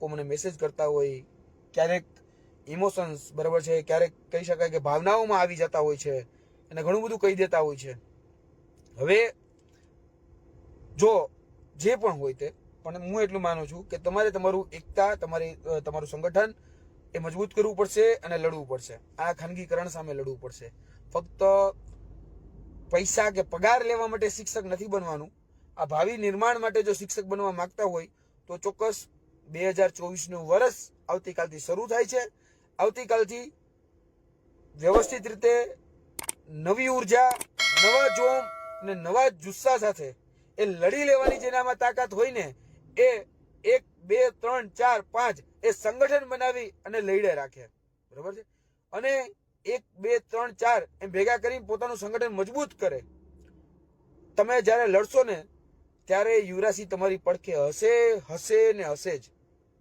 લોકો મને મેસેજ કરતા હોય, ક્યારેક ઇમોશન્સ, બરાબર છે, ક્યારેક કહી શકાય કે ભાવનાઓમાં આવી જતા હોય છે અને ઘણું બધું કહી દેતા હોય છે. હવે જો જે પણ હોય તે, પણ હું એટલું માનું છું કે તમારે તમારું એકતા, તમારું સંગઠન એ મજબૂત કરવું પડશે અને લડવું પડશે. આ ખાનગીકરણ સામે લડવું પડશે. ફક્ત પૈસા કે પગાર લેવા માટે શિક્ષક નથી બનવાનું. આ ભાવિ નિર્માણ માટે જો શિક્ષક બનવા માંગતા હોય તો ચોક્કસ 2024નું વર્ષ આવતીકાલથી શરૂ થાય છે. આવતીકાલથી વ્યવસ્થિત રીતે નવી ઉર્જા, નવા જોમ અને નવા જુસ્સા સાથે એ લડી લેવાની જેનામાં તાકાત હોય ને, એ 1, 2, 3, 4, 5 એ સંગઠન બનાવી અને લડે રાખે. બરાબર છે. અને 1, 2, 3, 4 એમ ભેગા કરીને પોતાનું સંગઠન મજબૂત કરે. તમે જ્યારે લડશો ને ત્યારે યુવરાજસિંહ તમારી પડખે હશે ને હશે જ.